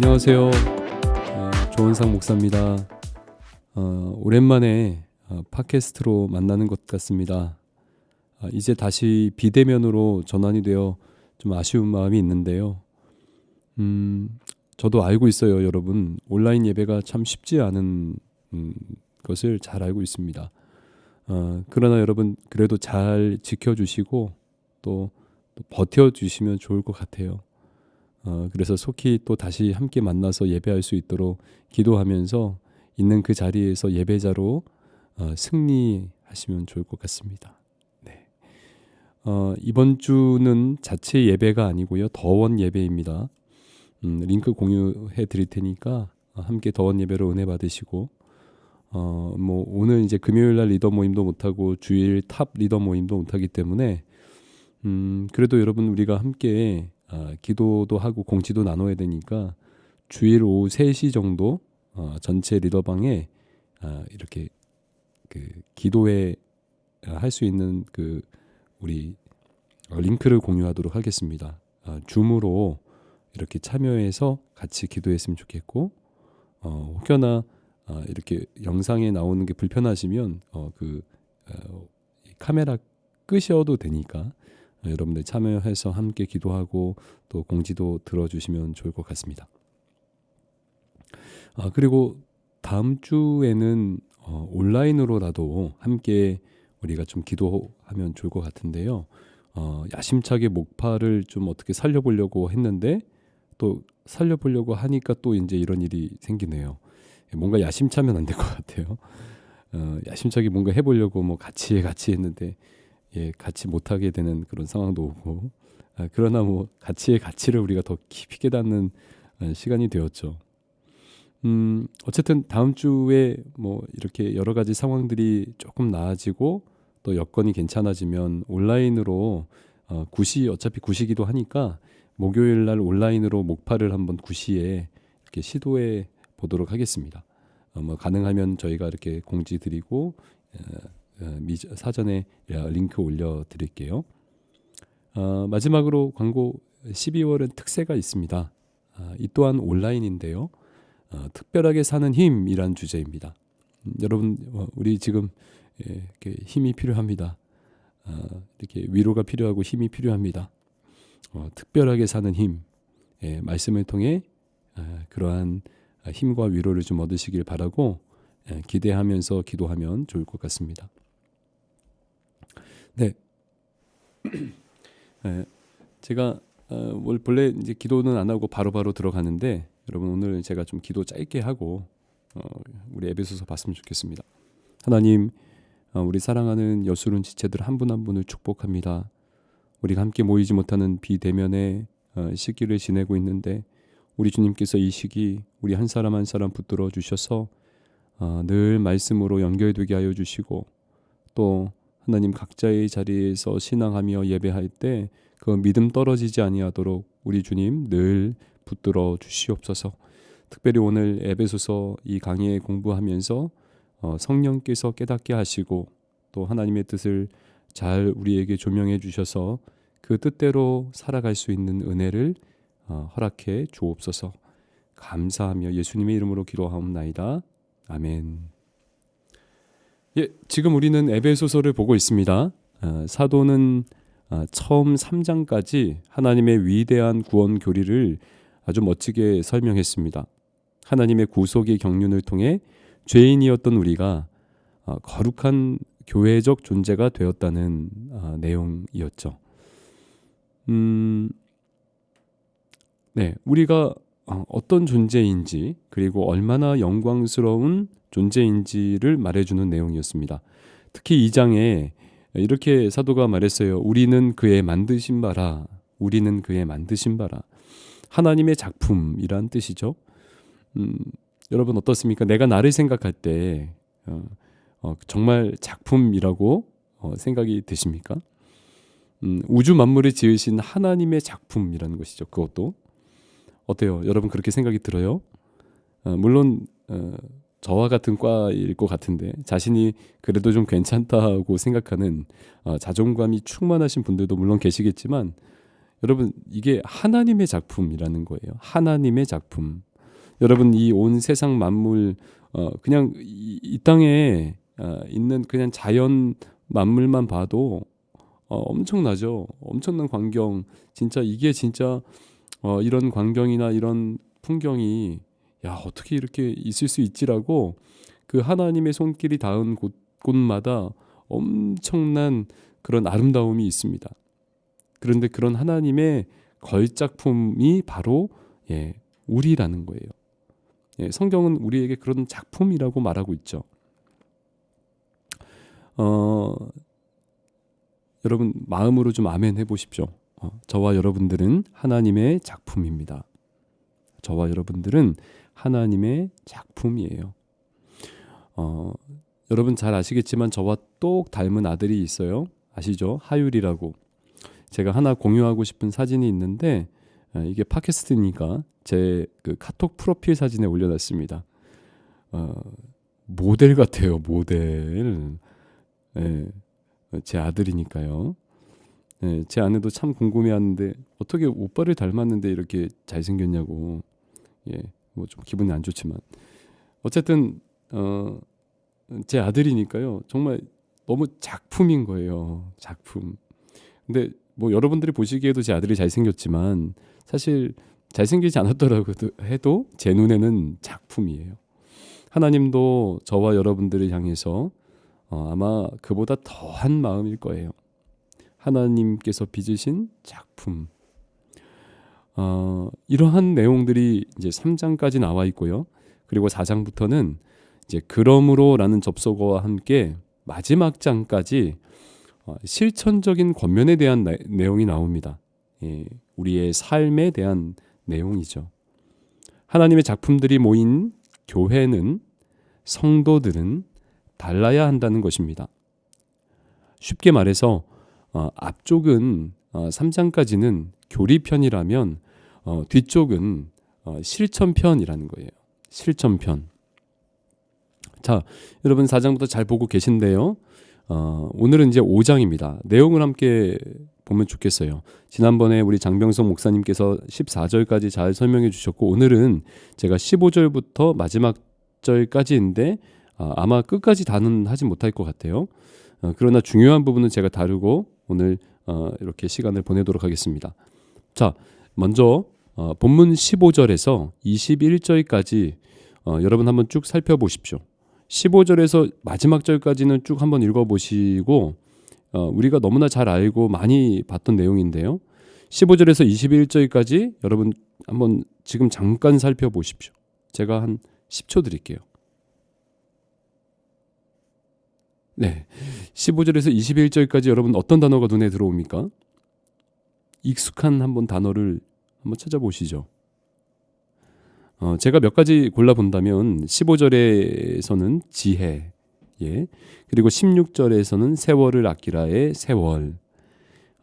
안녕하세요. 조원상 목사입니다. 오랜만에 팟캐스트로 만나는 것 같습니다. 이제 다시 비대면으로 전환이 되어 좀 아쉬운 마음이 있는데요. 저도 알고 있어요, 여러분. 온라인 예배가 참 쉽지 않은 것을 잘 알고 있습니다. 그러나 여러분 그래도 잘 지켜주시고 또 버텨주시면 좋을 것 같아요. 그래서 속히 또 다시 함께 만나서 예배할 수 있도록 기도하면서 있는 그 자리에서 예배자로 승리하시면 좋을 것 같습니다. 네. 이번 주는 자체 예배가 아니고요. 더원 예배입니다. 링크 공유해 드릴 테니까 함께 더원 예배로 은혜 받으시고 오늘 이제 금요일 날 리더 모임도 못하고 주일 탑 리더 모임도 못하기 때문에 그래도 여러분 우리가 함께 기도도 하고 공지도 나눠야 되니까 주일 오후 3시 정도 전체 리더방에 이렇게 그 기도회 할 수 있는 그 우리 링크를 공유하도록 하겠습니다. 줌으로 이렇게 참여해서 같이 기도했으면 좋겠고 혹여나 이렇게 영상에 나오는 게 불편하시면 카메라 끄셔도 되니까 여러분들 참여해서 함께 기도하고 또 공지도 들어주시면 좋을 것 같습니다. 그리고 다음 주에는 온라인으로라도 함께 우리가 좀 기도하면 좋을 것 같은데요. 야심차게 목파를 좀 어떻게 살려보려고 했는데 또 살려보려고 하니까 또 이제 이런 일이 생기네요. 뭔가 야심차면 안 될 것 같아요. 야심차게 뭔가 해보려고 같이 했는데 같이 못하게 되는 그런 상황도 오고 그러나 가치의 가치를 우리가 더 깊이 깨닫는 시간이 되었죠. 어쨌든 다음 주에 이렇게 여러 가지 상황들이 조금 나아지고 또 여건이 괜찮아지면 온라인으로 어차피 구시기도 하니까 목요일 날 온라인으로 목파를 한번 구시에 이렇게 시도해 보도록 하겠습니다. 가능하면 저희가 이렇게 공지 드리고 사전에 링크 올려드릴게요. 마지막으로 광고 12월은 특세가 있습니다. 이 또한 온라인인데요. 특별하게 사는 힘이란 주제입니다. 여러분 우리 지금 이렇게 힘이 필요합니다. 이렇게 위로가 필요하고 힘이 필요합니다. 특별하게 사는 힘 말씀을 통해 그러한 힘과 위로를 좀 얻으시길 바라고 기대하면서 기도하면 좋을 것 같습니다. 네, 제가 원래 이제 기도는 안 하고 바로바로 들어가는데 여러분 오늘 제가 좀 기도 짧게 하고 우리 에베소서 봤으면 좋겠습니다. 하나님, 우리 사랑하는 여수른 지체들 한 분 한 분을 축복합니다. 우리가 함께 모이지 못하는 비대면의 시기를 지내고 있는데 우리 주님께서 이 시기 우리 한 사람 한 사람 붙들어 주셔서 늘 말씀으로 연결되게 하여 주시고 또 하나님 각자의 자리에서 신앙하며 예배할 때 그 믿음 떨어지지 아니하도록 우리 주님 늘 붙들어 주시옵소서. 특별히 오늘 에베소서 이 강의에 공부하면서 성령께서 깨닫게 하시고 또 하나님의 뜻을 잘 우리에게 조명해 주셔서 그 뜻대로 살아갈 수 있는 은혜를 허락해 주옵소서. 감사하며 예수님의 이름으로 기도하옵나이다. 아멘. 지금 우리는 에베소서를 보고 있습니다. 사도는 처음 3장까지 하나님의 위대한 구원 교리를 아주 멋지게 설명했습니다. 하나님의 구속의 경륜을 통해 죄인이었던 우리가 거룩한 교회적 존재가 되었다는 내용이었죠. 우리가 어떤 존재인지 그리고 얼마나 영광스러운 존재인지를 말해주는 내용이었습니다. 특히 2장에 이렇게 사도가 말했어요. 우리는 그의 만드신 바라. 우리는 그의 만드신 바라. 하나님의 작품이란 뜻이죠. 여러분 어떻습니까? 내가 나를 생각할 때 정말 작품이라고 생각이 드십니까? 우주 만물을 지으신 하나님의 작품이라는 것이죠. 그것도 어때요? 여러분 그렇게 생각이 들어요? 물론 저와 같은 과일 것 같은데 자신이 그래도 좀 괜찮다고 생각하는 자존감이 충만하신 분들도 물론 계시겠지만 여러분 이게 하나님의 작품이라는 거예요. 하나님의 작품. 여러분 이 온 세상 만물 그냥 이 땅에 있는 그냥 자연 만물만 봐도 엄청나죠. 엄청난 광경. 진짜 이게 진짜 이런 광경이나 이런 풍경이 야 어떻게 이렇게 있을 수 있지라고 그 하나님의 손길이 닿은 곳마다 엄청난 그런 아름다움이 있습니다. 그런데 그런 하나님의 걸작품이 바로 우리라는 거예요. 성경은 우리에게 그런 작품이라고 말하고 있죠. 여러분 마음으로 좀 아멘 해보십시오. 저와 여러분들은 하나님의 작품입니다. 저와 여러분들은 하나님의 작품이에요. 여러분 잘 아시겠지만 저와 똑 닮은 아들이 있어요. 아시죠? 하율이라고. 제가 하나 공유하고 싶은 사진이 있는데 이게 팟캐스트니까 제 그 카톡 프로필 사진에 올려놨습니다. 모델 같아요. 모델. 제 아들이니까요. 제 아내도 참 궁금해하는데 어떻게 오빠를 닮았는데 이렇게 잘생겼냐고. 뭐 좀 기분이 안 좋지만 어쨌든 제 아들이니까요. 정말 너무 작품인 거예요. 작품. 근데 뭐 여러분들이 보시기에도 제 아들이 잘생겼지만 사실 잘생기지 않았더라고 해도 제 눈에는 작품이에요. 하나님도 저와 여러분들을 향해서 아마 그보다 더한 마음일 거예요. 하나님께서 빚으신 작품. 이러한 내용들이 이제 3장까지 나와 있고요. 그리고 4장부터는 이제 그러므로라는 접속어와 함께 마지막 장까지 실천적인 권면에 대한 내용이 나옵니다. 우리의 삶에 대한 내용이죠. 하나님의 작품들이 모인 교회는 성도들은 달라야 한다는 것입니다. 쉽게 말해서 앞쪽은 3장까지는 교리편이라면 뒤쪽은 실천편이라는 거예요. 실천편. 자, 여러분 4장부터 잘 보고 계신데요. 오늘은 이제 5장입니다. 내용을 함께 보면 좋겠어요. 지난번에 우리 장병성 목사님께서 14절까지 잘 설명해 주셨고 오늘은 제가 15절부터 마지막 절까지인데 아마 끝까지 다는 하지 못할 것 같아요. 그러나 중요한 부분은 제가 다루고 오늘 이렇게 시간을 보내도록 하겠습니다. 자, 먼저 본문 15절에서 21절까지 여러분 한번 쭉 살펴보십시오. 15절에서 마지막 절까지는 쭉 한번 읽어보시고 우리가 너무나 잘 알고 많이 봤던 내용인데요. 15절에서 21절까지 여러분 한번 지금 잠깐 살펴보십시오. 제가 한 10초 드릴게요. 네, 15절에서 21절까지 여러분 어떤 단어가 눈에 들어옵니까? 익숙한 한번 단어를 한번 찾아보시죠. 제가 몇 가지 골라본다면 15절에서는 지혜, 그리고 16절에서는 세월을 아끼라의 세월,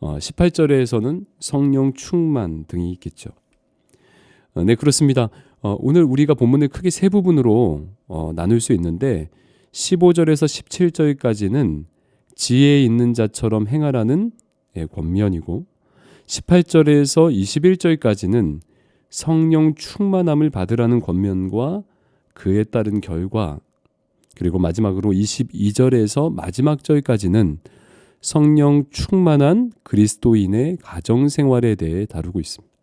18절에서는 성령 충만 등이 있겠죠. 네, 그렇습니다. 오늘 우리가 본문을 크게 세 부분으로 나눌 수 있는데 15절에서 17절까지는 지혜 있는 자처럼 행하라는 권면이고 18절에서 21절까지는 성령 충만함을 받으라는 권면과 그에 따른 결과, 그리고 마지막으로 22절에서 마지막 절까지는 성령 충만한 그리스도인의 가정생활에 대해 다루고 있습니다.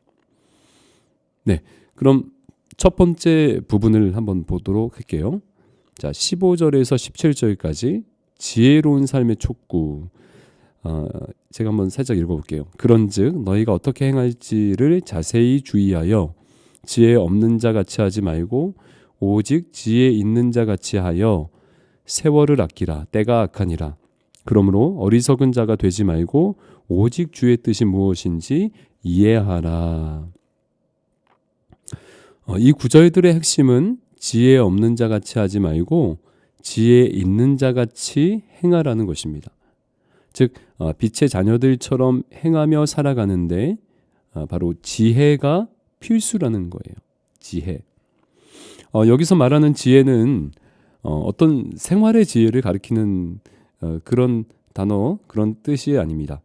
네, 그럼 첫 번째 부분을 한번 보도록 할게요. 자, 15절에서 17절까지 지혜로운 삶의 촉구. 제가 한번 살짝 읽어볼게요. 그런즉 너희가 어떻게 행할지를 자세히 주의하여 지혜 없는 자 같이 하지 말고 오직 지혜 있는 자 같이 하여 세월을 아끼라. 때가 악하니라. 그러므로 어리석은 자가 되지 말고 오직 주의 뜻이 무엇인지 이해하라. 이 구절들의 핵심은 지혜 없는 자 같이 하지 말고 지혜 있는 자 같이 행하라는 것입니다. 즉 빛의 자녀들처럼 행하며 살아가는데 바로 지혜가 필수라는 거예요. 지혜. 여기서 말하는 지혜는 어떤 생활의 지혜를 가리키는 그런 단어, 그런 뜻이 아닙니다.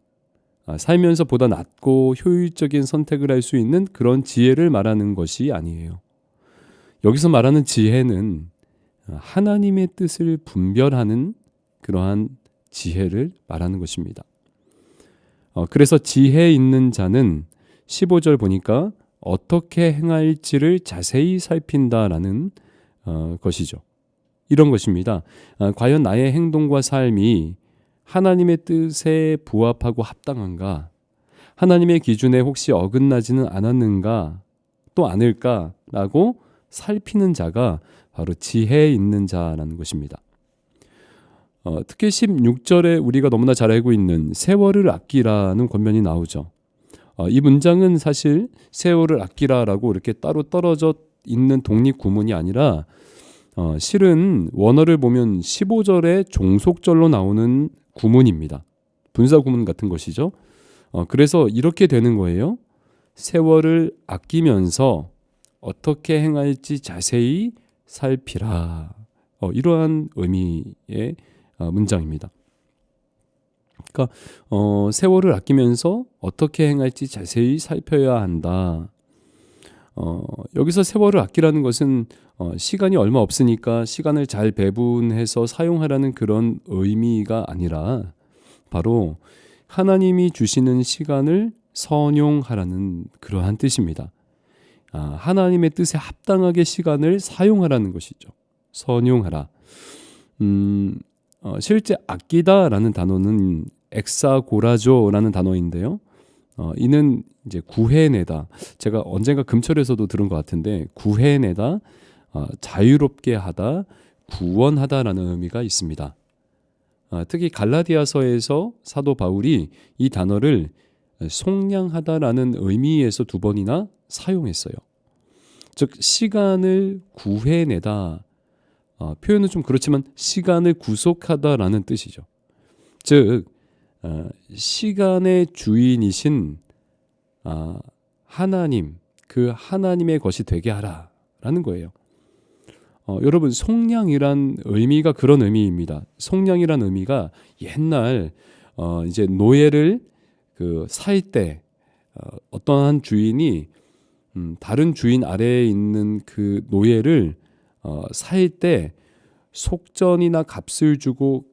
살면서 보다 낫고 효율적인 선택을 할 수 있는 그런 지혜를 말하는 것이 아니에요. 여기서 말하는 지혜는 하나님의 뜻을 분별하는 그러한 지혜를 말하는 것입니다. 그래서 지혜 있는 자는 15절 보니까 어떻게 행할지를 자세히 살핀다라는 것이죠. 이런 것입니다. 과연 나의 행동과 삶이 하나님의 뜻에 부합하고 합당한가? 하나님의 기준에 혹시 어긋나지는 않았는가? 또 않을까라고 살피는 자가 바로 지혜 있는 자라는 것입니다. 특히 16절에 우리가 너무나 잘 알고 있는 세월을 아끼라는 권면이 나오죠. 이 문장은 사실 세월을 아끼라라고 이렇게 따로 떨어져 있는 독립 구문이 아니라 실은 원어를 보면 15절에 종속절로 나오는 구문입니다. 분사 구문 같은 것이죠. 그래서 이렇게 되는 거예요. 세월을 아끼면서 어떻게 행할지 자세히 살피라. 이러한 의미의 문장입니다. 그러니까 세월을 아끼면서 어떻게 행할지 자세히 살펴야 한다. 여기서 세월을 아끼라는 것은 시간이 얼마 없으니까 시간을 잘 배분해서 사용하라는 그런 의미가 아니라 바로 하나님이 주시는 시간을 선용하라는 그러한 뜻입니다. 하나님의 뜻에 합당하게 시간을 사용하라는 것이죠. 선용하라. 실제 아끼다라는 단어는 엑사고라조라는 단어인데요. 이는 이제 구해내다. 제가 언젠가 금철에서도 들은 것 같은데 구해내다, 자유롭게 하다, 구원하다라는 의미가 있습니다. 특히 갈라디아서에서 사도 바울이 이 단어를 속량하다라는 의미에서 2번이나 사용했어요. 즉 시간을 구해내다. 표현은 좀 그렇지만 시간을 구속하다라는 뜻이죠. 즉 시간의 주인이신 하나님, 그 하나님의 것이 되게 하라라는 거예요. 여러분 속량이란 의미가 그런 의미입니다. 속량이란 의미가 옛날 이제 노예를 살 때 어떠한 주인이 다른 주인 아래에 있는 그 노예를 살 때 속전이나 값을 주고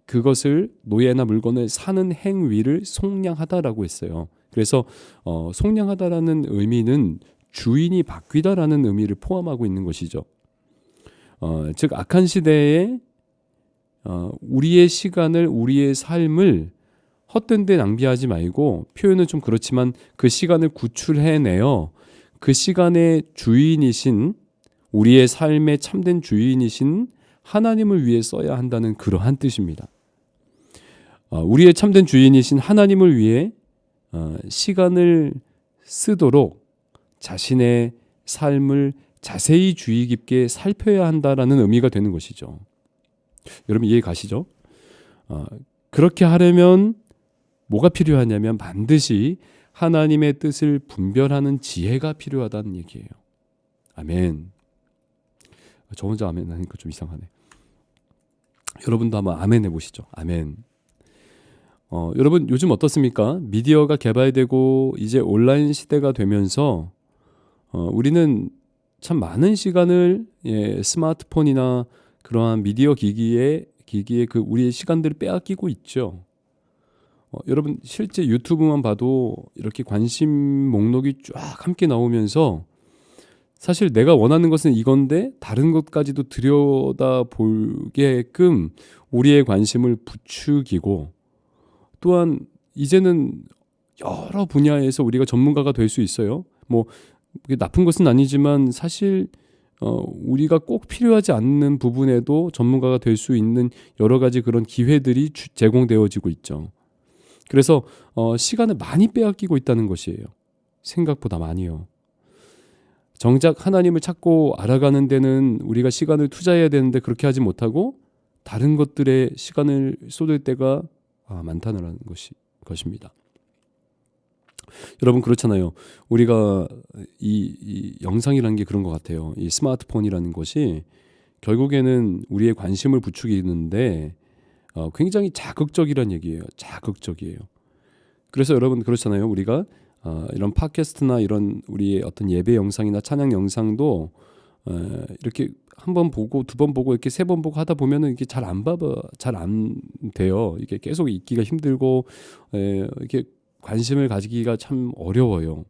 그것을 노예나 물건을 사는 행위를 속량하다라고 했어요. 그래서 속량하다라는 의미는 주인이 바뀌다라는 의미를 포함하고 있는 것이죠. 즉 악한 시대에 우리의 시간을 우리의 삶을 헛된 데 낭비하지 말고 표현은 좀 그렇지만 그 시간을 구출해내어 그 시간의 주인이신 우리의 삶의 참된 주인이신 하나님을 위해 써야 한다는 그러한 뜻입니다. 우리의 참된 주인이신 하나님을 위해 시간을 쓰도록 자신의 삶을 자세히 주의 깊게 살펴야 한다라는 의미가 되는 것이죠. 여러분 이해 가시죠? 그렇게 하려면 뭐가 필요하냐면 반드시 하나님의 뜻을 분별하는 지혜가 필요하다는 얘기예요. 아멘. 저 혼자 아멘 하니까 좀 이상하네. 여러분도 한번 아멘 해보시죠. 아멘. 여러분 요즘 어떻습니까? 미디어가 개발되고 이제 온라인 시대가 되면서 우리는 참 많은 시간을 스마트폰이나 그러한 미디어 기기에 그 우리의 시간들을 빼앗기고 있죠. 여러분 실제 유튜브만 봐도 이렇게 관심 목록이 쫙 함께 나오면서 사실 내가 원하는 것은 이건데 다른 것까지도 들여다보게끔 우리의 관심을 부추기고 또한 이제는 여러 분야에서 우리가 전문가가 될 수 있어요. 뭐 나쁜 것은 아니지만 사실 우리가 꼭 필요하지 않는 부분에도 전문가가 될 수 있는 여러 가지 그런 기회들이 제공되어지고 있죠. 그래서 시간을 많이 빼앗기고 있다는 것이에요. 생각보다 많이요. 정작 하나님을 찾고 알아가는 데는 우리가 시간을 투자해야 되는데 그렇게 하지 못하고 다른 것들에 시간을 쏟을 때가 많다는 것입니다. 여러분 그렇잖아요. 우리가 이 영상이라는 게 그런 것 같아요. 이 스마트폰이라는 것이 결국에는 우리의 관심을 부추기는데 굉장히 자극적이란 얘기예요. 자극적이에요. 그래서 여러분 그렇잖아요. 우리가 이런 팟캐스트나 이런 우리의 어떤 예배 영상이나 찬양 영상도 이렇게 한 번 보고 두 번 보고 이렇게 세 번 보고 하다 보면은 이게 잘 안 돼요. 이게 계속 읽기가 힘들고 이렇게 관심을 가지기가 참 어려워요.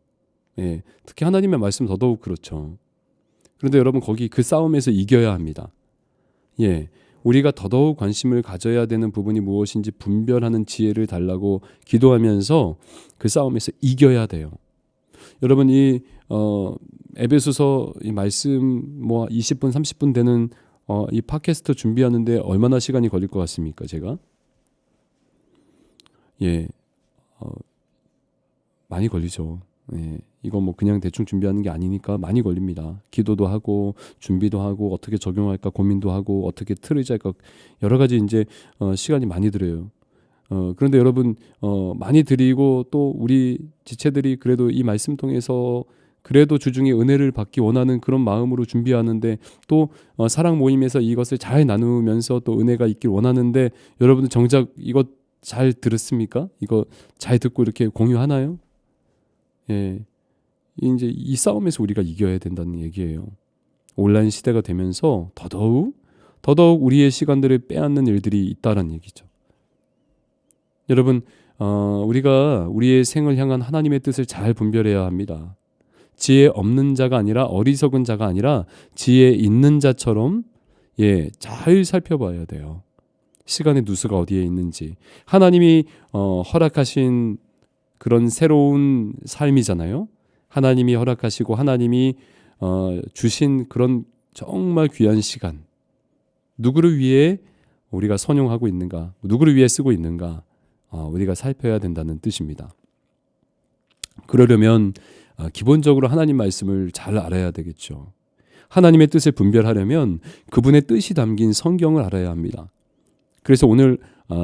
예, 특히 하나님의 말씀 더더욱 그렇죠. 그런데 여러분 거기 그 싸움에서 이겨야 합니다. 예, 우리가 더더욱 관심을 가져야 되는 부분이 무엇인지 분별하는 지혜를 달라고 기도하면서 그 싸움에서 이겨야 돼요. 여러분 이 에베소서 이 말씀 뭐 20분 30분 되는 이 팟캐스트 준비하는데 얼마나 시간이 걸릴 것 같습니까? 제가 예, 많이 걸리죠. 예, 이거 뭐 그냥 대충 준비하는 게 아니니까 많이 걸립니다. 기도도 하고 준비도 하고 어떻게 적용할까 고민도 하고 어떻게 틀을 짤까 여러 가지 이제 시간이 많이 들어요. 그런데 여러분 많이 드리고 또 우리 지체들이 그래도 이 말씀 통해서 그래도 주중에 은혜를 받기 원하는 그런 마음으로 준비하는데 또 사랑 모임에서 이것을 잘 나누면서 또 은혜가 있길 원하는데 여러분들 정작 이거 잘 들었습니까? 이거 잘 듣고 이렇게 공유하나요? 예, 이제 이 싸움에서 우리가 이겨야 된다는 얘기예요. 온라인 시대가 되면서 더더욱 우리의 시간들을 빼앗는 일들이 있다는 얘기죠. 여러분, 우리가 우리의 생을 향한 하나님의 뜻을 잘 분별해야 합니다. 지혜 없는 자가 아니라 어리석은 자가 아니라 지혜 있는 자처럼 잘 살펴봐야 돼요. 시간의 누수가 어디에 있는지. 하나님이 허락하신 그런 새로운 삶이잖아요. 하나님이 허락하시고 하나님이 주신 그런 정말 귀한 시간. 누구를 위해 우리가 선용하고 있는가? 누구를 위해 쓰고 있는가? 우리가 살펴야 된다는 뜻입니다. 그러려면 기본적으로 하나님 말씀을 잘 알아야 되겠죠. 하나님의 뜻을 분별하려면 그분의 뜻이 담긴 성경을 알아야 합니다. 그래서 오늘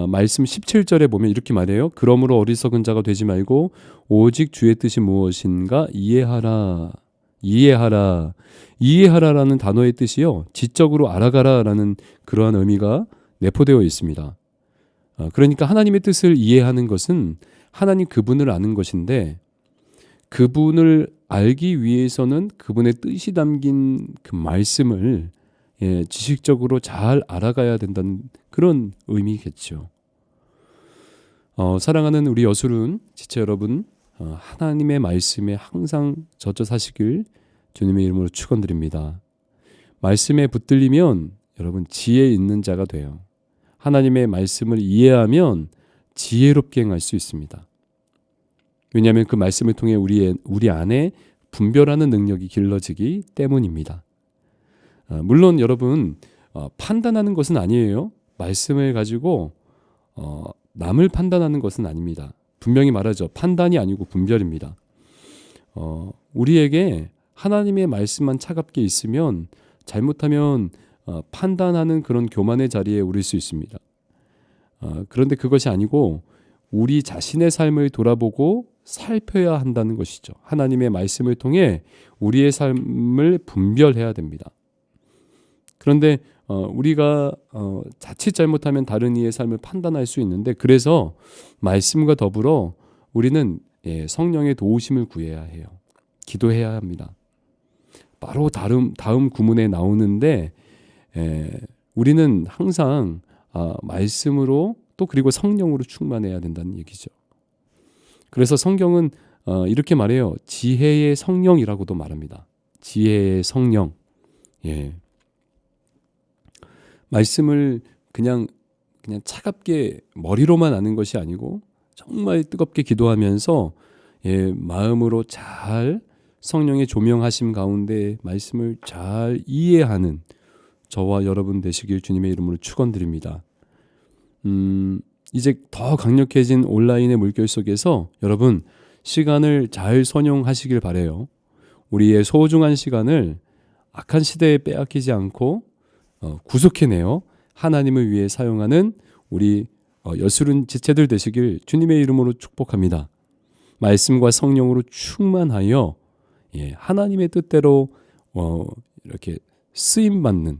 말씀 17절에 보면 이렇게 말해요. 그러므로 어리석은 자가 되지 말고 오직 주의 뜻이 무엇인가 이해하라. 이해하라라는 단어의 뜻이요. 지적으로 알아가라라는 그러한 의미가 내포되어 있습니다. 그러니까 하나님의 뜻을 이해하는 것은 하나님 그분을 아는 것인데 그분을 알기 위해서는 그분의 뜻이 담긴 그 말씀을 지식적으로 잘 알아가야 된다는 그런 의미겠죠. 사랑하는 우리 여술은 지체 여러분 하나님의 말씀에 항상 젖어 사시길 주님의 이름으로 축원드립니다. 말씀에 붙들리면 여러분 지혜 있는 자가 돼요. 하나님의 말씀을 이해하면 지혜롭게 행할 수 있습니다. 왜냐하면 그 말씀을 통해 우리 안에 분별하는 능력이 길러지기 때문입니다. 물론 여러분 판단하는 것은 아니에요. 말씀을 가지고 남을 판단하는 것은 아닙니다. 분명히 말하죠. 판단이 아니고 분별입니다. 우리에게 하나님의 말씀만 차갑게 있으면 잘못하면 판단하는 그런 교만의 자리에 오를 수 있습니다. 그런데 그것이 아니고 우리 자신의 삶을 돌아보고 살펴야 한다는 것이죠. 하나님의 말씀을 통해 우리의 삶을 분별해야 됩니다. 그런데 우리가 자칫 잘못하면 다른 이의 삶을 판단할 수 있는데 그래서 말씀과 더불어 우리는 성령의 도우심을 구해야 해요. 기도해야 합니다. 바로 다음 구문에 나오는데 우리는 항상 말씀으로 또 그리고 성령으로 충만해야 된다는 얘기죠. 그래서 성경은 이렇게 말해요. 지혜의 성령이라고도 말합니다. 지혜의 성령. 말씀을 그냥 차갑게 머리로만 아는 것이 아니고 정말 뜨겁게 기도하면서 마음으로 잘 성령의 조명하심 가운데 말씀을 잘 이해하는 저와 여러분 되시길 주님의 이름으로 축원드립니다. 이제 더 강력해진 온라인의 물결 속에서 여러분 시간을 잘 선용하시길 바라요. 우리의 소중한 시간을 악한 시대에 빼앗기지 않고 구속해내어 하나님을 위해 사용하는 우리 여술은 지체들 되시길 주님의 이름으로 축복합니다. 말씀과 성령으로 충만하여 하나님의 뜻대로 이렇게 쓰임받는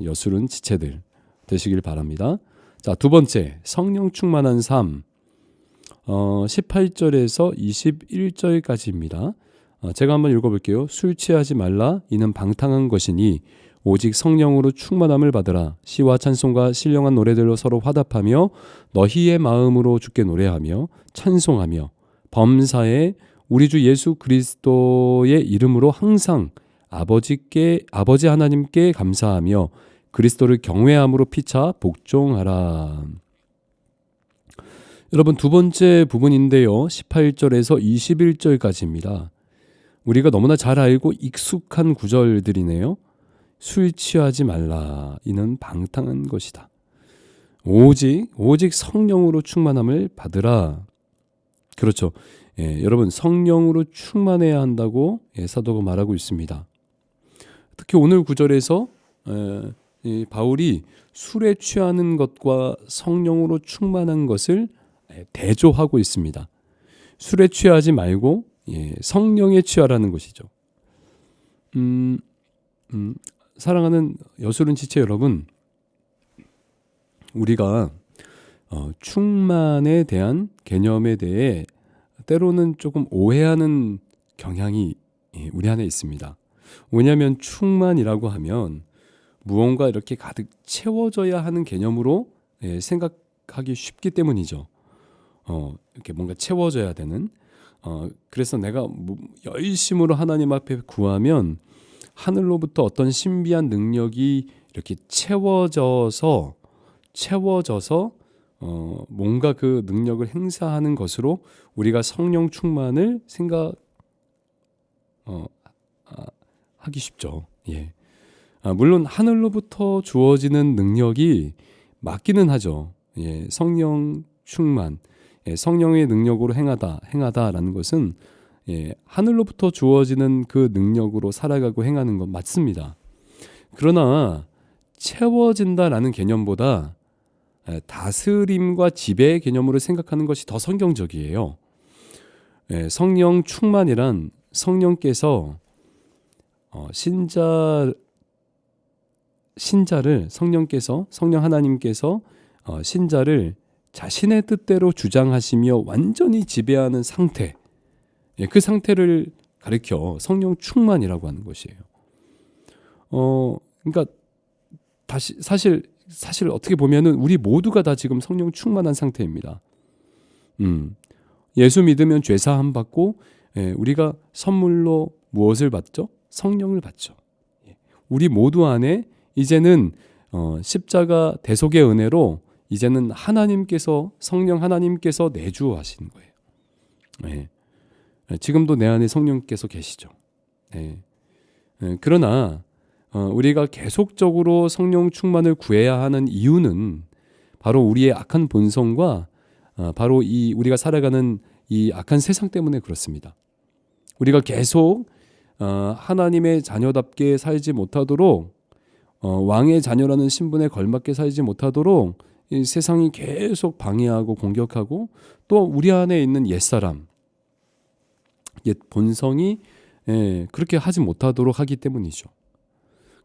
여술은 지체들 되시길 바랍니다. 자, 두 번째, 성령 충만한 삶. 18절에서 21절까지입니다. 제가 한번 읽어볼게요. 술 취하지 말라. 이는 방탕한 것이니 오직 성령으로 충만함을 받으라. 시와 찬송과 신령한 노래들로 서로 화답하며 너희의 마음으로 주께 노래하며 찬송하며 범사에 우리 주 예수 그리스도의 이름으로 항상 아버지 하나님께 감사하며 그리스도를 경외함으로 피차 복종하라. 여러분, 두 번째 부분인데요. 18절에서 21절까지입니다. 우리가 너무나 잘 알고 익숙한 구절들이네요. 술 취하지 말라. 이는 방탕한 것이다. 오직 성령으로 충만함을 받으라. 그렇죠. 여러분, 성령으로 충만해야 한다고 사도가 말하고 있습니다. 특히 오늘 구절에서 바울이 술에 취하는 것과 성령으로 충만한 것을 대조하고 있습니다. 술에 취하지 말고 성령에 취하라는 것이죠. 사랑하는 여술은 지체 여러분, 우리가 충만에 대한 개념에 대해 때로는 조금 오해하는 경향이 우리 안에 있습니다. 왜냐하면 충만이라고 하면 무언가 이렇게 가득 채워져야 하는 개념으로 생각하기 쉽기 때문이죠. 이렇게 뭔가 채워져야 되는. 그래서 내가 열심으로 하나님 앞에 구하면 하늘로부터 어떤 신비한 능력이 이렇게 채워져서 뭔가 그 능력을 행사하는 것으로 우리가 성령 충만을 하기 쉽죠. 물론 하늘로부터 주어지는 능력이 맞기는 하죠. 성령 충만, 성령의 능력으로 행하다라는 것은 하늘로부터 주어지는 그 능력으로 살아가고 행하는 건 맞습니다. 그러나 채워진다라는 개념보다 다스림과 지배의 개념으로 생각하는 것이 더 성경적이에요. 성령 충만이란 성령께서 성령 하나님께서 신자를 자신의 뜻대로 주장하시며 완전히 지배하는 상태, 그 상태를 가리켜 성령 충만이라고 하는 것이에요. 그러니까 사실 어떻게 보면은 우리 모두가 다 지금 성령 충만한 상태입니다. 예수 믿으면 죄 사함 받고, 우리가 선물로 무엇을 받죠? 성령을 받죠. 우리 모두 안에 이제는 십자가 대속의 은혜로 이제는 성령 하나님께서 내주하신 거예요. 지금도 내 안에 성령께서 계시죠. 그러나 우리가 계속적으로 성령 충만을 구해야 하는 이유는 바로 우리의 악한 본성과 바로 우리가 살아가는 이 악한 세상 때문에 그렇습니다. 우리가 계속 하나님의 자녀답게 살지 못하도록, 왕의 자녀라는 신분에 걸맞게 살지 못하도록 이 세상이 계속 방해하고 공격하고, 또 우리 안에 있는 옛사람, 옛 본성이 그렇게 하지 못하도록 하기 때문이죠.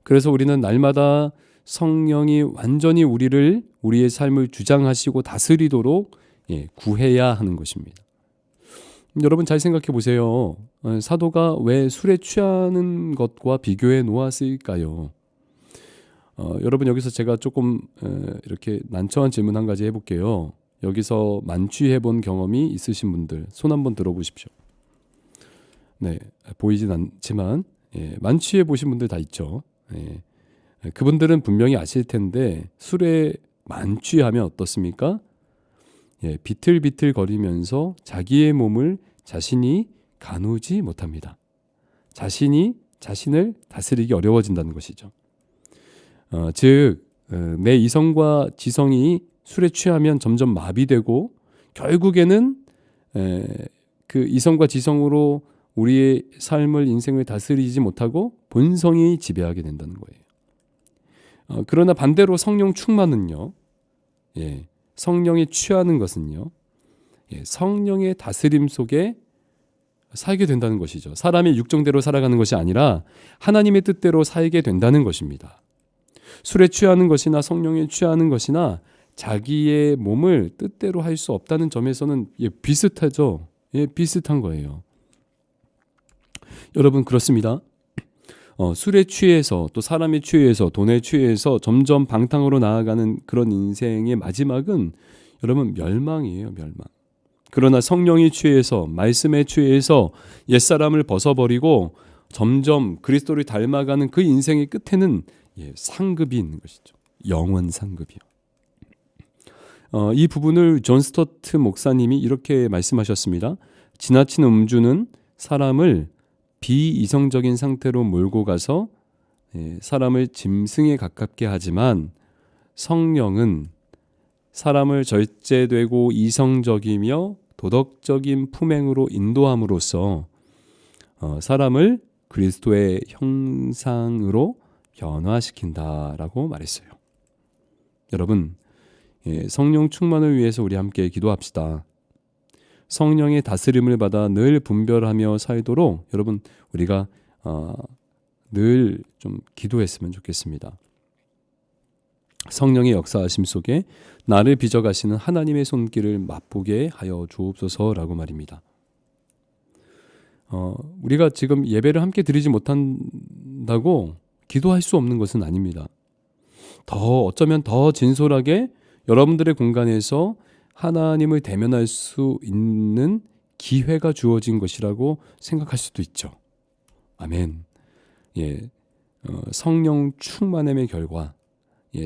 그래서 우리는 날마다 성령이 완전히 우리의 삶을 주장하시고 다스리도록 구해야 하는 것입니다. 여러분, 잘 생각해 보세요. 사도가 왜 술에 취하는 것과 비교해 놓았을까요? 여러분, 여기서 제가 조금 이렇게 난처한 질문 한 가지 해볼게요. 여기서 만취해 본 경험이 있으신 분들 손 한번 들어보십시오. 보이진 않지만 만취해 보신 분들 다 있죠. 그분들은 분명히 아실 텐데, 술에 만취하면 어떻습니까? 비틀비틀 거리면서 자기의 몸을 자신이 가누지 못합니다. 자신을 다스리기 어려워진다는 것이죠. 즉, 내 이성과 지성이 술에 취하면 점점 마비되고, 결국에는 그 이성과 지성으로 우리의 삶을, 인생을 다스리지 못하고 본성이 지배하게 된다는 거예요. 그러나 반대로 성령 충만은요, 성령에 취하는 것은요, 성령의 다스림 속에 살게 된다는 것이죠. 사람이 육정대로 살아가는 것이 아니라 하나님의 뜻대로 살게 된다는 것입니다. 술에 취하는 것이나 성령에 취하는 것이나 자기의 몸을 뜻대로 할 수 없다는 점에서는 비슷하죠. 비슷한 거예요. 여러분 그렇습니다. 술에 취해서 또 사람에 취해서 돈에 취해서 점점 방탕으로 나아가는 그런 인생의 마지막은 여러분 멸망이에요. 멸망. 그러나 성령이 취해서 말씀에 취해서 옛사람을 벗어버리고 점점 그리스도를 닮아가는 그 인생의 끝에는 상급이 있는 것이죠. 영원 상급이요. 이 부분을 존 스토트 목사님이 이렇게 말씀하셨습니다. 지나친 음주는 사람을 비이성적인 상태로 몰고 가서 사람을 짐승에 가깝게 하지만 성령은 사람을 절제되고 이성적이며 도덕적인 품행으로 인도함으로써 사람을 그리스도의 형상으로 변화시킨다라고 말했어요. 여러분, 성령 충만을 위해서 우리 함께 기도합시다. 성령의 다스림을 받아 늘 분별하며 살도록 여러분 우리가 늘 좀 기도했으면 좋겠습니다. 성령의 역사하심 속에 나를 빚어가시는 하나님의 손길을 맛보게 하여 주옵소서라고 말입니다. 우리가 지금 예배를 함께 드리지 못한다고 기도할 수 없는 것은 아닙니다. 어쩌면 더 진솔하게 여러분들의 공간에서 하나님을 대면할 수 있는 기회가 주어진 것이라고 생각할 수도 있죠. 아멘. 성령 충만함의 결과,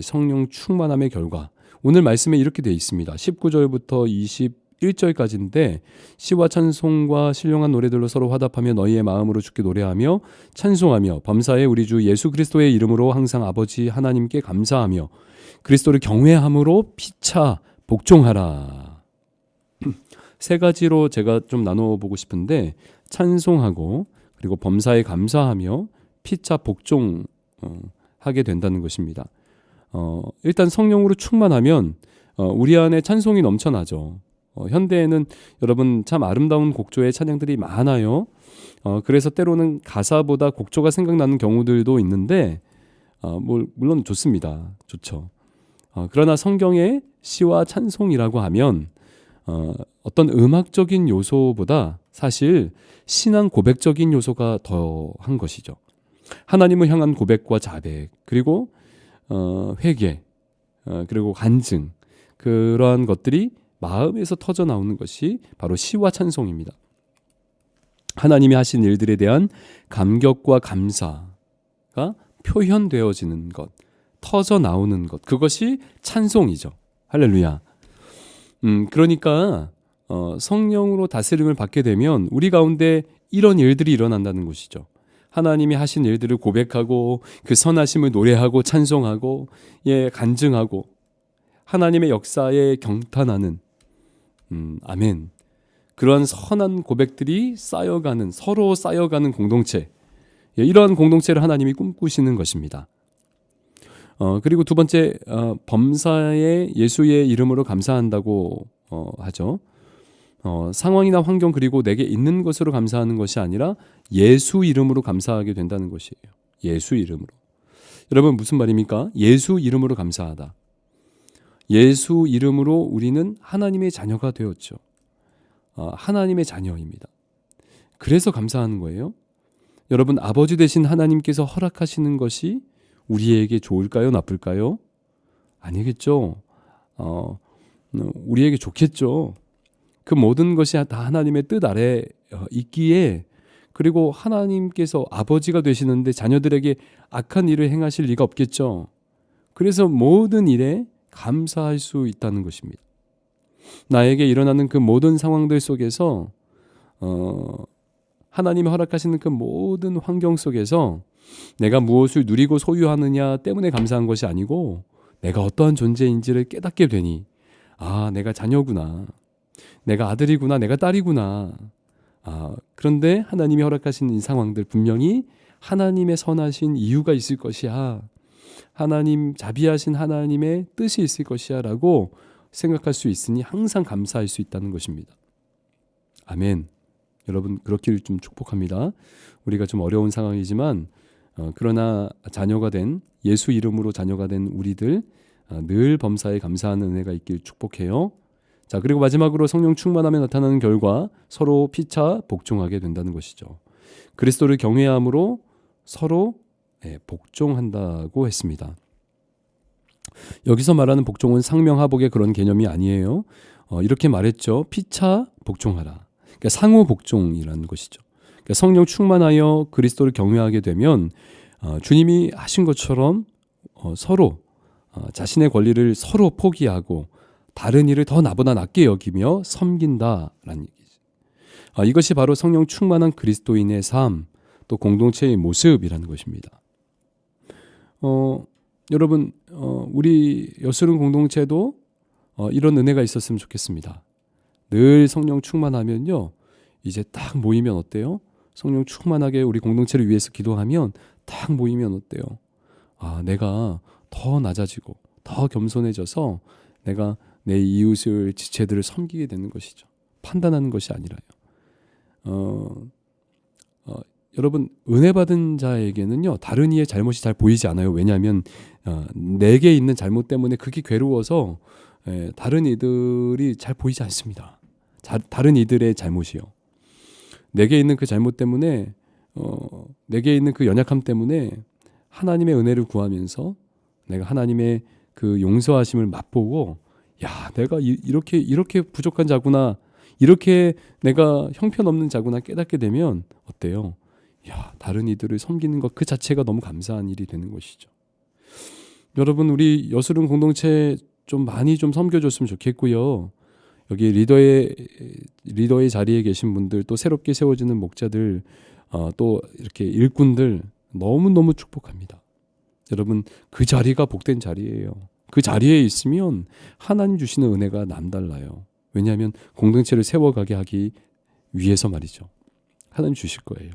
성령 충만함의 결과. 오늘 말씀에 이렇게 되어 있습니다. 19절부터 21절까지인데 시와 찬송과 신령한 노래들로 서로 화답하며 너희의 마음으로 주께 노래하며 찬송하며 범사에 우리 주 예수 그리스도의 이름으로 항상 아버지 하나님께 감사하며 그리스도를 경외함으로 피차 복종하라. 세 가지로 제가 좀 나눠보고 싶은데 찬송하고 그리고 범사에 감사하며 피차 복종하게 된다는 것입니다. 일단 성령으로 충만하면 우리 안에 찬송이 넘쳐나죠. 현대에는 여러분 참 아름다운 곡조의 찬양들이 많아요. 그래서 때로는 가사보다 곡조가 생각나는 경우들도 있는데 물론 좋습니다. 좋죠. 그러나 성경의 시와 찬송이라고 하면 어떤 음악적인 요소보다 사실 신앙 고백적인 요소가 더한 것이죠. 하나님을 향한 고백과 자백, 그리고 회개, 그리고 간증, 그러한 것들이 마음에서 터져 나오는 것이 바로 시와 찬송입니다. 하나님이 하신 일들에 대한 감격과 감사가 표현되어지는 것, 터져 나오는 것, 그것이 찬송이죠. 할렐루야. 그러니까 성령으로 다스림을 받게 되면 우리 가운데 이런 일들이 일어난다는 것이죠. 하나님이 하신 일들을 고백하고 그 선하심을 노래하고 찬송하고 간증하고 하나님의 역사에 경탄하는 아멘. 그러한 선한 고백들이 쌓여가는, 서로 쌓여가는 공동체, 이러한 공동체를 하나님이 꿈꾸시는 것입니다. 그리고 두 번째, 범사에 예수의 이름으로 감사한다고 하죠. 상황이나 환경 그리고 내게 있는 것으로 감사하는 것이 아니라 예수 이름으로 감사하게 된다는 것이에요. 예수 이름으로. 여러분 무슨 말입니까? 예수 이름으로 감사하다. 예수 이름으로 우리는 하나님의 자녀가 되었죠. 하나님의 자녀입니다. 그래서 감사하는 거예요. 여러분 아버지 되신 하나님께서 허락하시는 것이 우리에게 좋을까요? 나쁠까요? 아니겠죠. 우리에게 좋겠죠. 그 모든 것이 다 하나님의 뜻 아래 있기에, 그리고 하나님께서 아버지가 되시는데 자녀들에게 악한 일을 행하실 리가 없겠죠. 그래서 모든 일에 감사할 수 있다는 것입니다. 나에게 일어나는 그 모든 상황들 속에서 하나님이 허락하시는 그 모든 환경 속에서 내가 무엇을 누리고 소유하느냐 때문에 감사한 것이 아니고 내가 어떠한 존재인지를 깨닫게 되니 내가 자녀구나, 내가 아들이구나, 내가 딸이구나. 그런데 하나님이 허락하신 이 상황들 분명히 하나님의 선하신 이유가 있을 것이야, 하나님 자비하신 하나님의 뜻이 있을 것이야 라고 생각할 수 있으니 항상 감사할 수 있다는 것입니다. 아멘. 여러분 그렇기를 좀 축복합니다. 우리가 좀 어려운 상황이지만 그러나 자녀가 된, 예수 이름으로 자녀가 된 우리들 늘 범사에 감사하는 은혜가 있길 축복해요. 자, 그리고 마지막으로 성령 충만함에 나타나는 결과 서로 피차 복종하게 된다는 것이죠. 그리스도를 경외함으로 서로 복종한다고 했습니다. 여기서 말하는 복종은 상명하복의 그런 개념이 아니에요. 이렇게 말했죠. 피차 복종하라. 그러니까 상호 복종이라는 것이죠. 그러니까 성령 충만하여 그리스도를 경외하게 되면 주님이 하신 것처럼 서로 자신의 권리를 서로 포기하고 다른 일을 더 나보다 낫게 여기며 섬긴다라는 얘기죠. 이것이 바로 성령 충만한 그리스도인의 삶, 또 공동체의 모습이라는 것입니다. 여러분, 우리 여수른 공동체도 이런 은혜가 있었으면 좋겠습니다. 늘 성령 충만하면요, 이제 딱 모이면 어때요? 성령 충만하게 우리 공동체를 위해서 기도하면 딱 모이면 어때요? 내가 더 낮아지고 더 겸손해져서 내가 내 이웃을 지체들을 섬기게 되는 것이죠. 판단하는 것이 아니라요. 여러분, 은혜 받은 자에게는요, 다른 이의 잘못이 잘 보이지 않아요. 왜냐하면 내게 있는 잘못 때문에 그게 괴로워서 다른 이들이 잘 보이지 않습니다. 다른 이들의 잘못이요. 내게 있는 그 잘못 때문에, 내게 있는 그 연약함 때문에 하나님의 은혜를 구하면서 내가 하나님의 그 용서하심을 맛보고, 내가 이렇게 부족한 자구나, 이렇게 내가 형편없는 자구나 깨닫게 되면 어때요? 다른 이들을 섬기는 것 그 자체가 너무 감사한 일이 되는 것이죠. 여러분, 우리 여수른 공동체 좀 많이 좀 섬겨줬으면 좋겠고요. 여기 리더의 자리에 계신 분들, 또 새롭게 세워지는 목자들, 또 이렇게 일꾼들 너무너무 축복합니다. 여러분, 그 자리가 복된 자리예요. 그 자리에 있으면 하나님 주시는 은혜가 남달라요. 왜냐하면 공동체를 세워가게 하기 위해서 말이죠. 하나님 주실 거예요.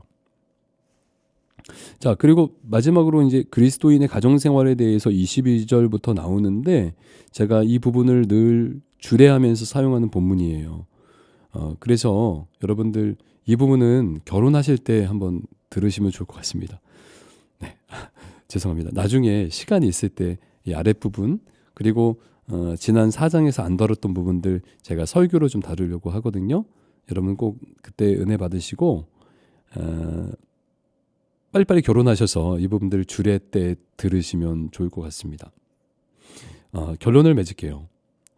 자, 그리고 마지막으로 이제 그리스도인의 가정생활에 대해서 22절부터 나오는데, 제가 이 부분을 늘 주례하면서 사용하는 본문이에요. 그래서 여러분들 이 부분은 결혼하실 때 한번 들으시면 좋을 것 같습니다. 네. 죄송합니다. 나중에 시간이 있을 때 이 아랫부분, 그리고 지난 4장에서 안 다뤘던 부분들 제가 설교로 좀 다루려고 하거든요. 여러분 꼭 그때 은혜 받으시고 빨리빨리 결혼하셔서 이 부분들을 주례 때 들으시면 좋을 것 같습니다. 결론을 맺을게요.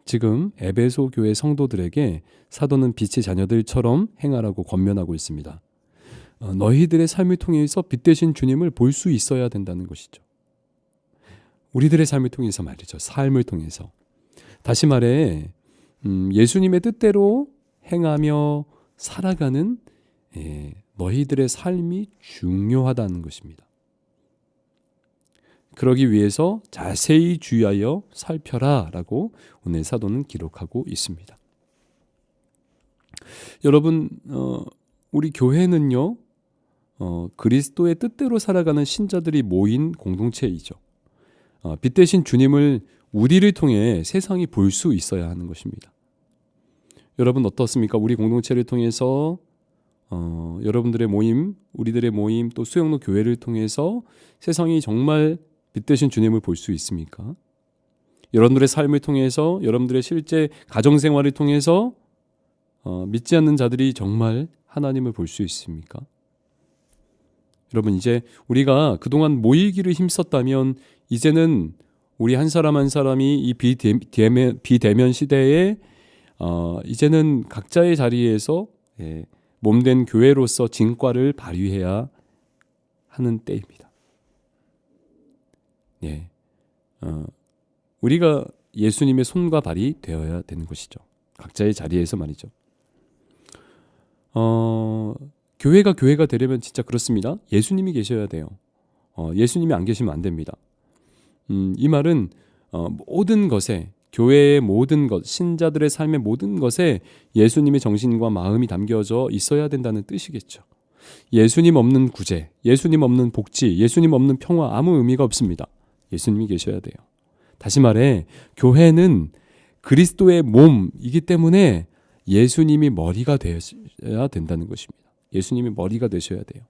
지금 에베소 교회 성도들에게 사도는 빛의 자녀들처럼 행하라고 권면하고 있습니다. 너희들의 삶을 통해서 빛 되신 주님을 볼 수 있어야 된다는 것이죠. 우리들의 삶을 통해서 말이죠. 삶을 통해서. 다시 말해 예수님의 뜻대로 행하며 살아가는 너희들의 삶이 중요하다는 것입니다. 그러기 위해서 자세히 주의하여 살펴라 라고 오늘 사도는 기록하고 있습니다. 여러분, 우리 교회는요, 그리스도의 뜻대로 살아가는 신자들이 모인 공동체이죠. 빛 대신 주님을 우리를 통해 세상이 볼 수 있어야 하는 것입니다. 여러분 어떻습니까? 우리 공동체를 통해서 여러분들의 모임, 우리들의 모임, 또 수영로 교회를 통해서 세상이 정말 빛 대신 주님을 볼 수 있습니까? 여러분들의 삶을 통해서, 여러분들의 실제 가정생활을 통해서 믿지 않는 자들이 정말 하나님을 볼 수 있습니까? 여러분, 이제 우리가 그동안 모이기를 힘썼다면 이제는 우리 한 사람 한 사람이 이 비대면 시대에 이제는 각자의 자리에서 몸된 교회로서 진과를 발휘해야 하는 때입니다. 우리가 예수님의 손과 발이 되어야 되는 것이죠. 각자의 자리에서 말이죠. 교회가 되려면 진짜 그렇습니다. 예수님이 계셔야 돼요. 예수님이 안 계시면 안 됩니다. 이 말은 모든 것에, 교회의 모든 것, 신자들의 삶의 모든 것에 예수님의 정신과 마음이 담겨져 있어야 된다는 뜻이겠죠. 예수님 없는 구제, 예수님 없는 복지, 예수님 없는 평화, 아무 의미가 없습니다. 예수님이 계셔야 돼요. 다시 말해, 교회는 그리스도의 몸이기 때문에 예수님이 머리가 되어야 된다는 것입니다. 예수님이 머리가 되셔야 돼요.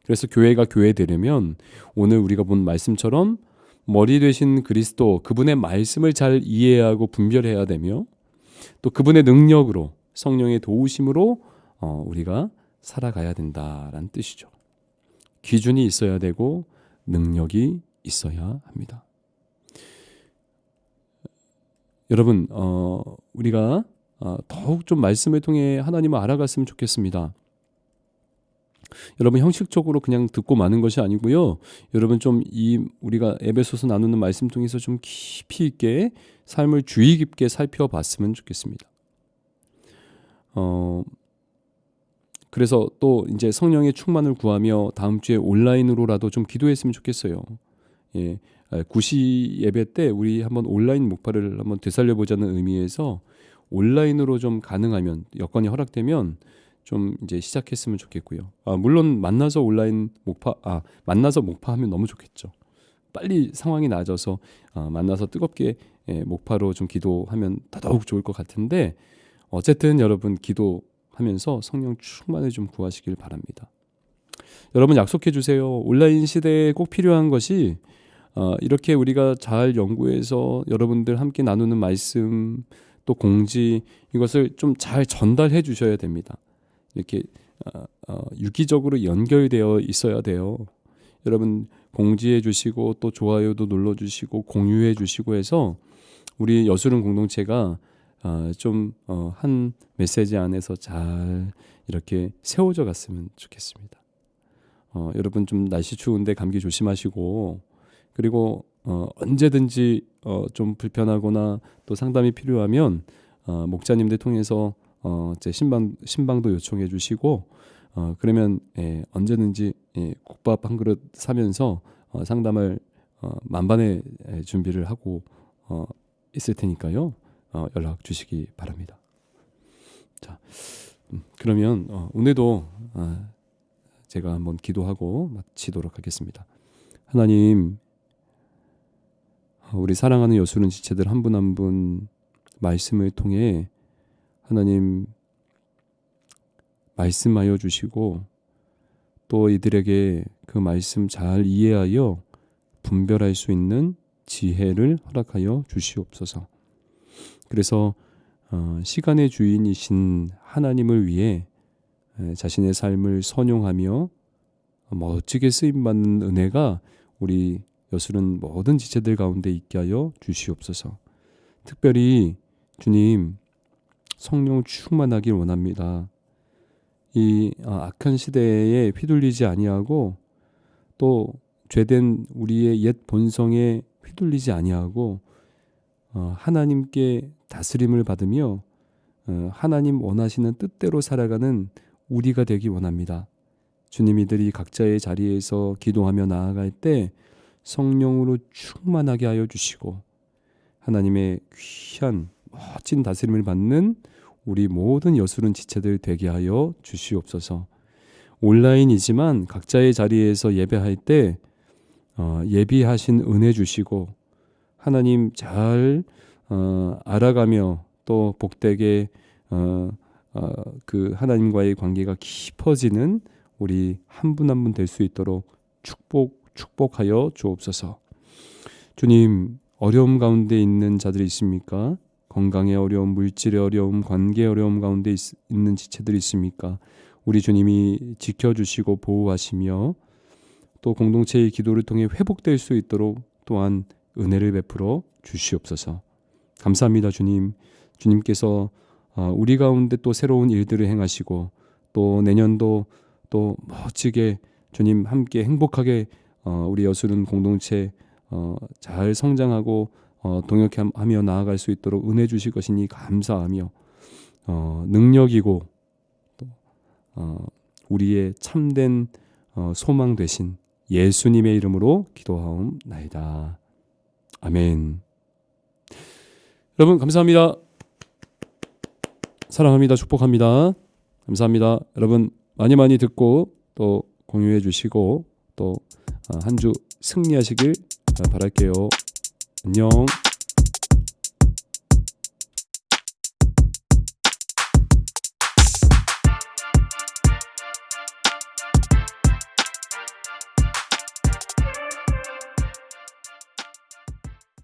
그래서 교회가 교회 되려면 오늘 우리가 본 말씀처럼 머리 되신 그리스도, 그분의 말씀을 잘 이해하고 분별해야 되며, 또 그분의 능력으로, 성령의 도우심으로 우리가 살아가야 된다라는 뜻이죠. 기준이 있어야 되고 능력이 있어야 합니다. 여러분, 우리가 더욱 좀 말씀을 통해 하나님을 알아갔으면 좋겠습니다. 여러분, 형식적으로 그냥 듣고 마는 것이 아니고요. 여러분, 좀 우리가 에베소서 나누는 말씀 통해서 좀 깊이 있게 삶을 주의 깊게 살펴봤으면 좋겠습니다. 그래서 또 이제 성령의 충만을 구하며 다음 주에 온라인으로라도 좀 기도했으면 좋겠어요. 예, 구시 예배 때 우리 한번 온라인 목파를 한번 되살려보자는 의미에서 온라인으로 좀 가능하면 여건이 허락되면 좀 이제 시작했으면 좋겠고요. 물론 만나서 온라인 만나서 목파하면 너무 좋겠죠. 빨리 상황이 나아져서 만나서 뜨겁게 목파로 좀 기도하면 더더욱 좋을 것 같은데 어쨌든 여러분 기도하면서 성령 충만을 좀 구하시길 바랍니다. 여러분 약속해 주세요. 온라인 시대에 꼭 필요한 것이 이렇게 우리가 잘 연구해서 여러분들 함께 나누는 말씀 또 공지 이것을 좀 잘 전달해 주셔야 됩니다. 이렇게 유기적으로 연결되어 있어야 돼요. 여러분 공지해 주시고 또 좋아요도 눌러 주시고 공유해 주시고 해서 우리 여수른 공동체가 좀 한 메시지 안에서 잘 이렇게 세워져 갔으면 좋겠습니다. 여러분 좀 날씨 추운데 감기 조심하시고 그리고 언제든지 좀 불편하거나 또 상담이 필요하면 목자님들 통해서 제 신방도 요청해 주시고 그러면 언제든지 국밥 한 그릇 사면서 상담을 만반의 준비를 하고 있을 테니까요. 연락 주시기 바랍니다. 자, 그러면 오늘도 제가 한번 기도하고 마치도록 하겠습니다. 하나님, 우리 사랑하는 여수른 지체들 한 분 한 분 말씀을 통해 하나님 말씀하여 주시고 또 이들에게 그 말씀 잘 이해하여 분별할 수 있는 지혜를 허락하여 주시옵소서. 그래서 시간의 주인이신 하나님을 위해 자신의 삶을 선용하며 멋지게 쓰임받는 은혜가 우리 여수른 모든 지체들 가운데 있게 하여 주시옵소서. 특별히 주님 성령 충만하길 원합니다. 이 악한 시대에 휘둘리지 아니하고 또 죄된 우리의 옛 본성에 휘둘리지 아니하고 하나님께 다스림을 받으며 하나님 원하시는 뜻대로 살아가는 우리가 되기 원합니다. 주님 이들이 각자의 자리에서 기도하며 나아갈 때 성령으로 충만하게 하여 주시고 하나님의 귀한 멋진 다스림을 받는 우리 모든 여수른 지체들 되게 하여 주시옵소서. 온라인이지만 각자의 자리에서 예배할 때 예비하신 은혜 주시고 하나님 잘 알아가며 또 복되게 그 하나님과의 관계가 깊어지는 우리 한 분 한 분 될 수 있도록 축복하여 주옵소서. 주님 어려움 가운데 있는 자들이 있습니까? 건강의 어려움, 물질의 어려움, 관계의 어려움 가운데 있는 지체들이 있습니까? 우리 주님이 지켜주시고 보호하시며 또 공동체의 기도를 통해 회복될 수 있도록 또한 은혜를 베풀어 주시옵소서. 감사합니다 주님. 주님께서 우리 가운데 또 새로운 일들을 행하시고 또 내년도 또 멋지게 주님 함께 행복하게 우리 여수른 공동체 잘 성장하고 동역하며 나아갈 수 있도록 은혜 주실 것이니 감사하며 능력이고 또 우리의 참된 소망 되신 예수님의 이름으로 기도하옵나이다. 아멘. 여러분 감사합니다. 사랑합니다. 축복합니다. 감사합니다. 여러분 많이 듣고 또 공유해 주시고 또 한 주 승리하시길 바랄게요. 안녕.